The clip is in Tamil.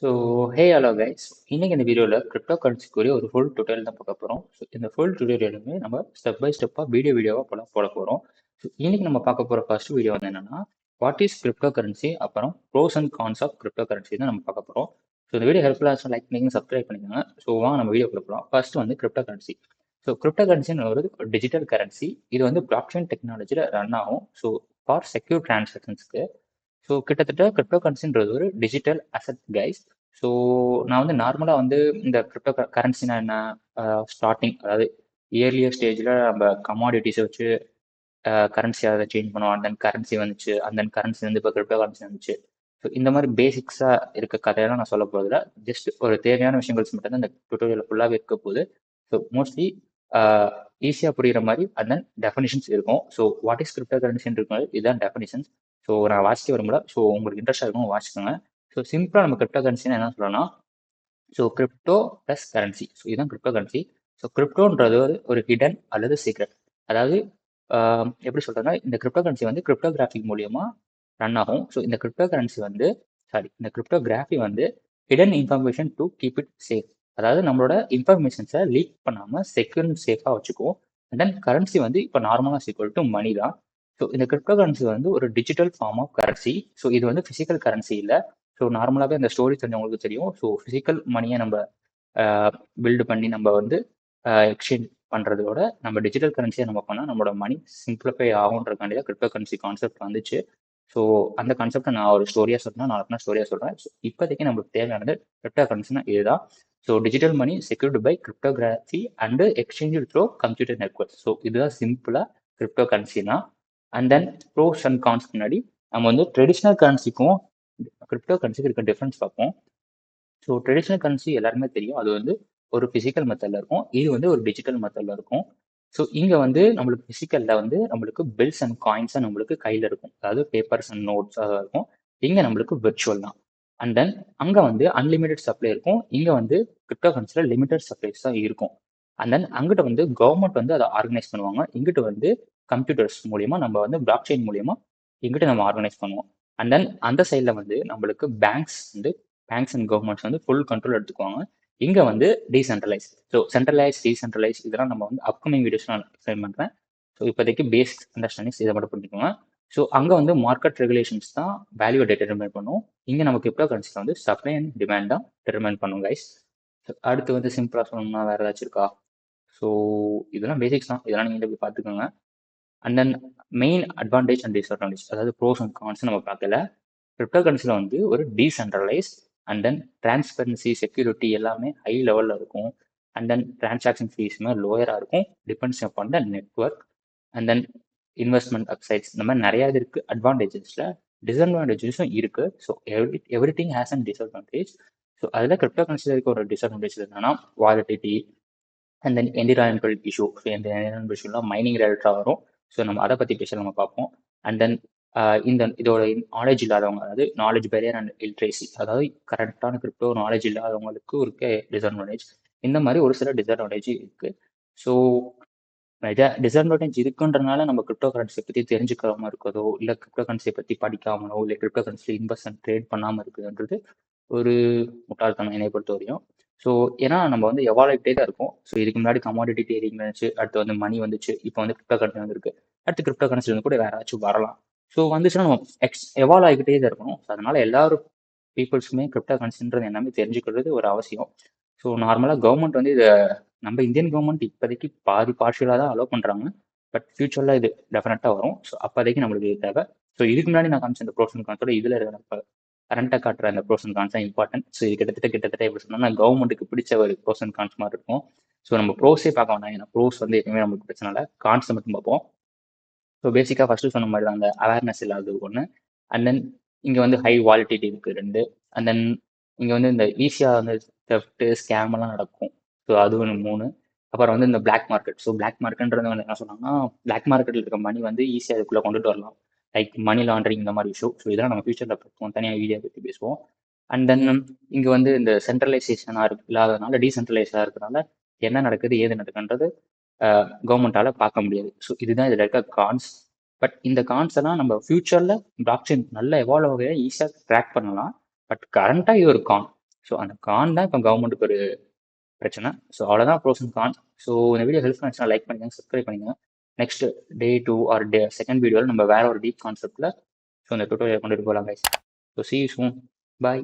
So hello guys. இன்னைக்கு இந்த வீடியோவில் கிரிப்டோ கரன்சிக்குரிய ஒரு ஃபுல் டுட்டோரியல் தான் பார்க்க போகிறோம். ஸோ இந்த ஃபுல் டுட்டோரியலுமே நம்ம ஸ்டெப் பை ஸ்டெப்பாக வீடியோவாக போட போகிறோம். ஸோ இன்னைக்கு நம்ம பார்க்க போகிற ஃபர்ஸ்ட் வீடியோ வந்து என்னன்னா, வாட் இஸ் கிரிப்டோ கரன்சி, அப்புறம் pros and cons of crypto currency தான் நம்ம பார்க்க போகிறோம். ஸோ இந்த வீடியோ ஹெல்ப்ஃபுல்லாக லைக் பண்ணிங்க, சப்ஸ்கிரைப் பண்ணிக்கோங்க. ஸோ வாங்க நம்ம வீடியோ கொடுக்கலாம். ஃபர்ஸ்ட் வந்து கிரிப்டோ கரன்சி. ஸோ கிரிப்டோ கரன்சின்னு ஒரு டிஜிட்டல் கரன்சி. இது வந்து பிளாக் செயின் டெக்னாலஜியில் ரன் ஆகும். ஸோ ஃபார் செக்யூர் டிரான்சாக்ஷன்ஸ்க்கு. ஸோ கிட்டத்தட்ட கிரிப்டோ கரன்சின்றது ஒரு டிஜிட்டல் அசட் கைஸ். ஸோ நான் வந்து நார்மலாக வந்து இந்த கிரிப்டோ கரன்சினா என்ன, ஸ்டார்டிங் அதாவது இயர்லியர் ஸ்டேஜில் நம்ம கமாடிட்டிஸை வச்சு கரன்சியாக அதை சேஞ்ச் பண்ணுவோம். அண்ட் தென் கரன்சி வந்துச்சு, அண்ட் தென் கரன்சி வந்து இப்போ கிரிப்டோ கரன்சி வந்துச்சு. ஸோ இந்த மாதிரி பேசிக்ஸாக இருக்க கதையெல்லாம் நான் சொல்ல போகிறதுல ஜஸ்ட் ஒரு தேவையான விஷயங்கள் மட்டும் தான் இந்த டுட்டோரியல் ஃபுல்லாகவே இருக்க போகுது. ஸோ மோஸ்ட்லி ஈஸியாக புரியுற மாதிரி அண்ட் தென் டெஃபினிஷன்ஸ் இருக்கும். ஸோ வாட் இஸ் கிரிப்டோ கரன்சின்னு இருக்கும், இதுதான் டெஃபினிஷன்ஸ். ஸோ நான் வாசிக்க வரும்ல, ஸோ உங்களுக்கு இன்ட்ரெஸ்டாக இருக்கும் வாசிக்கோங்க. ஸோ சிம்பிளாக நம்ம கிரிப்டோ கரன்சின்னு என்ன சொல்லலாம், so crypto plus currency. So இதுதான் கிரிப்டோ கரன்சி. ஸோ கிரிப்டோன்றது ஒரு ஹிடன் அல்லது சீக்ரெட். அதாவது எப்படி சொல்றதுன்னா, இந்த கிரிப்டோ கரன்சி வந்து கிரிப்டோகிராஃபி மூலியமா ரன் ஆகும். ஸோ இந்த கிரிப்டோ கரன்சி வந்து இந்த கிரிப்டோகிராஃபி வந்து hidden information to keep it safe. அதாவது நம்மளோட இன்ஃபர்மேஷன்ஸை லீக் பண்ணாமல் செக்யூர் சேஃபாக வச்சுக்குவோம். அண்ட் தென் கரன்சி வந்து இப்போ நார்மலாக சீக்வல் டு மணி தான். ஸோ இந்த கிரிப்டோ கரன்சி வந்து ஒரு digital form of currency. So இது வந்து ஃபிசிக்கல் கரன்சி இல்லை. ஸோ நார்மலாகவே அந்த ஸ்டோரி தெரிஞ்சவங்களுக்கு தெரியும். ஸோ ஃபிசிக்கல் மணியை நம்ம பில்டு பண்ணி நம்ம வந்து எக்ஸ்சேஞ்ச் பண்ணுறதோட நம்ம டிஜிட்டல் கரன்சியை நம்ம பண்ணால் நம்மளோட மணி சிம்பிளிஃபை ஆகுன்றக்காண்டி தான் கிரிப்டோ கரன்சி கான்செப்ட் வந்துச்சு. ஸோ அந்த கான்செப்டை நான் ஒரு ஸ்டோரியாக சொல்கிறேன், நான் ஸ்டோரியாக சொல்கிறேன். ஸோ இப்போதைக்கு நம்மளுக்கு தேவையானது கிரிப்டோ கரன்சினா இதுதான். So digital money secured by cryptography and exchange through computer network. So இதுதான் சிம்பிளாக கிரிப்டோ கரன்சினா. And then pros and cons முன்னாடி நம்ம வந்து ட்ரெடிஷ்னல் கரன்சிக்கும் கிரிப்டோ கரன்சிக்கு இருக்க டிஃப்ரென்ஸ் பார்ப்போம். ஸோ ட்ரெடிஷ்னல் கரன்சி எல்லாருமே தெரியும், அது வந்து ஒரு ஃபிசிக்கல் மெத்தடில் இருக்கும். இது வந்து ஒரு டிஜிட்டல் மெத்தடில் இருக்கும். ஸோ இங்கே வந்து நம்மளுக்கு ஃபிசிக்கலில் வந்து நம்மளுக்கு பில்ஸ் அண்ட் காயின்ஸாக நம்மளுக்கு கையில் இருக்கும், அதாவது பேப்பர்ஸ் அண்ட் நோட்ஸாக இருக்கும். இங்கே நம்மளுக்கு விர்ச்சுவல் தான். அண்ட் தென் அங்கே வந்து அன்லிமிட்டெட் சப்ளை இருக்கும். இங்கே வந்து கிரிப்டோ கரன்சியில் லிமிடெட் சப்ளைஸ் தான் இருக்கும். அண்ட் தென் அங்கிட்ட வந்து கவர்மெண்ட் வந்து அதை ஆர்கனைஸ் பண்ணுவாங்க. இங்கிட்ட வந்து கம்ப்யூட்டர்ஸ் மூலியமா நம்ம வந்து பிளாக் செயின் மூலியமா இங்கிட்ட நம்ம ஆர்கனைஸ் பண்ணுவோம். அண்ட் தென் அந்த சைடில் வந்து நம்மளுக்கு பேங்க்ஸ் அண்ட் கவர்மெண்ட்ஸ் வந்து ஃபுல் கண்ட்ரோல் எடுத்துக்குவாங்க. இங்கே வந்து டீசென்ட்ரலைஸ். ஸோ சென்ட்ரலைஸ், டீசென்ட்ரலைஸ் இதெல்லாம் நம்ம வந்து அப்கமிங் வீடியோஸ் நான் எக்ஸ்பிளைன் பண்ணுறேன். ஸோ இப்போதைக்கு பேசிக் அண்டர்ஸ்டாண்டிங்ஸ் இதை மட்டும் புரிஞ்சுக்கோங்க. ஸோ அங்கே வந்து மார்க்கெட் ரெகுலேஷன்ஸ் தான் வேல்யூவை டிட்டர்மைன் பண்ணும். இங்கே நம்ம கிரிப்டோ கரன்சியில் வந்து சப்ளை அண்ட் டிமாண்ட் தான் டிட்டர்மைன் பண்ணும் கைஸ். அடுத்து வந்து சிம்பிளாக சொல்லணும்னா வேறு ஏதாச்சும் இருக்கா? ஸோ இதெல்லாம் பேசிக்ஸ் தான், இதெல்லாம் நீங்கள் போய் பார்த்துக்கோங்க. And then main advantage and disadvantage, அதாவது ப்ரோஸ் அண்ட் கான்ஸ் நம்ம பார்க்கல. கிரிப்டோ கரன்சியில் வந்து ஒரு decentralise and then transparency, security எல்லாமே ஹை லெவலில் இருக்கும். அண்ட் தென் டிரான்சாக்ஷன் ஃபீஸுமே லோயராக இருக்கும், depends upon the network. And then investment upsides இந்த மாதிரி நிறையா இது இருக்குது. அட்வான்டேஜஸில் டிஸ்அட்வான்டேஜஸும் இருக்குது. So everything has and disadvantage. So அதில் கிரிப்டோ கரன்சியில் இருக்க ஒரு டிஸ்அட்வான்டேஜ் என்னன்னா volatility and then environmental issue. So இந்த என்விரான்மெண்டல் இஷ்யூலாம் மைனிங் ரிலேட்டடாக வரும். ஸோ நம்ம அதை பற்றி பேச நம்ம பார்ப்போம். அண்ட் தென் இதோட நாலேஜ் இல்லாதவங்க, அதாவது நாலேஜ் பேரியர் அண்ட் இல்ட்ரேசி, அதாவது கரெக்டான கிரிப்டோ நாலேஜ் இல்லாதவங்களுக்கு இருக்க டிஸ்அட்வான்டேஜ். இந்த மாதிரி ஒரு சில டிஸ்அட்வான்டேஜ் இருக்கு. ஸோ டிஸ்அட்வான்டேஜ் இருக்குன்றனால நம்ம கிரிப்டோ கரன்சியை பற்றி தெரிஞ்சுக்காம இருக்கிறதோ, இல்லை கிரிப்டோ கரன்சியை பற்றி படிக்காமலோ, இல்லை கிரிப்டோ கரன்சியில் இன்வெஸ்ட் அண்ட் ட்ரேட் பண்ணாமல் இருக்குதுன்றது ஒரு முட்டாள்தனம் என்னை பொறுத்த வரையும். ஸோ ஏன்னா நம்ம வந்து எவால்வ் ஆகிட்டே தான் இருக்கும். ஸோ இதுக்கு முன்னாடி கமாடிட்டி ட்ரேடிங் இருந்துச்சு, அடுத்து வந்து மணி வந்துச்சு, இப்போ வந்து கிரிப்டோ கரன்சி வந்துருக்கு. அடுத்து கிரிப்டோ கரன்சி வந்து கூட வேற ஏதாச்சும் வரலாம். ஸோ வந்துச்சுன்னா நம்ம எவால்வ் ஆகிக்கிட்டே தான் இருக்கணும். ஸோ அதனால எல்லாரும் பீப்புள்ஸுமே கிரிப்டோ கரன்சின்றது எல்லாமே தெரிஞ்சுக்கிறது ஒரு அவசியம். ஸோ நார்மலாக கவர்மெண்ட் வந்து இதை நம்ம இந்தியன் கவர்மெண்ட் இப்போதைக்கு பார்ஷியலாக தான் அலோவ் பண்ணுறாங்க. பட் ஃபியூச்சரில் இது டெஃபினட்டாக வரும். ஸோ அப்போதைக்கு நம்மளுக்கு இது தேவை. ஸோ இதுக்கு முன்னாடி நான் காமிச்ச இந்த ப்ரோஸ் அண்ட் கான்ஸோட இதில் இருக்கிற கரண்ட்டாக காட்டுற அந்த ப்ரோஸ் அண்ட் கான்ஸ் தான் இம்பார்ட்டன்ட். ஸோ இது கிட்டத்தட்ட எப்படி சொன்னோம்னா கவர்மெண்ட்டுக்கு பிடிச்ச ஒரு ப்ரோஸ் அண்ட் கான்ஸ் மாதிரி இருக்கும். ஸோ நம்ம ப்ரோஸே பார்க்க வேண்டாம், ஏன்னா ப்ரோஸ் வந்து எப்பவுமே நமக்கு பிரச்சனை இல்லை, கான்ஸை மட்டும் பார்ப்போம். ஸோ பேசிக்காக ஃபஸ்ட்டு சொன்ன மாதிரி தான் அந்த அவேர்னஸ் இல்லாதது ஒன்று. அண்ட் தென் இங்கே வந்து ஹை வாலிடிட்டி இருக்குது 2. அண்ட் தென் இங்கே வந்து இந்த ஈஸியாக வந்து தெஃப்ட்டு ஸ்கேம் எல்லாம் நடக்கும். ஸோ அது ஒன்று 3. அப்புறம் வந்து இந்த பிளாக் மார்க்கெட். ஸோ பிளாக் மார்க்கெட்ன்றது வந்து என்ன சொன்னாங்கன்னா, பிளாக் மார்க்கெட்டில் இருக்க மணி வந்து ஈஸியாக அதுக்குள்ளே கொண்டுட்டு வரலாம், லைக் மணி லாண்ட்ரிங் இந்த மாதிரி இஷ்யூ. ஸோ இதெல்லாம் நம்ம ஃபியூச்சரில் பார்ப்போம், தனியாக வீடியோ பற்றி பேசுவோம். அண்ட் தென் இங்கே வந்து இந்த சென்ட்ரலைசேஷனாக இல்லாததுனால டீசென்ட்ரலைஸாக இருக்கிறனால என்ன நடக்குது ஏது நடக்குன்றது கவர்மெண்ட்டால் பார்க்க முடியாது. ஸோ இதுதான் இதில் இருக்க கான்ஸ். பட் இந்த கான்ஸ் எல்லாம் நம்ம ஃபியூச்சரில் பிளாக் செயின் நல்லா எவால்வ் ஆக ஈஸியாக ட்ராக் பண்ணலாம். பட் கரண்ட்டாக இது ஒரு கான். ஸோ அந்த கான் தான் இப்போ கவர்மெண்ட்டுக்கு ஒரு பிரச்சனை. ஸோ அவ்வளோதான் ப்ரோஸ் அண்ட் கான். ஸோ இந்த வீடியோ ஹெல்ப் பண்ணிச்சுன்னா லைக் பண்ணுங்க, சப்ஸ்கிரைப் பண்ணுங்க. நெக்ஸ்ட் டே 2 ஆர் செகண்ட் வீடியோவில் நம்ம வேற ஒரு டீப் கான்செப்டில் ஸோ இந்த டுட்டோரியல் கொண்டுட்டு போகலாம் guys. So see you soon. Bye.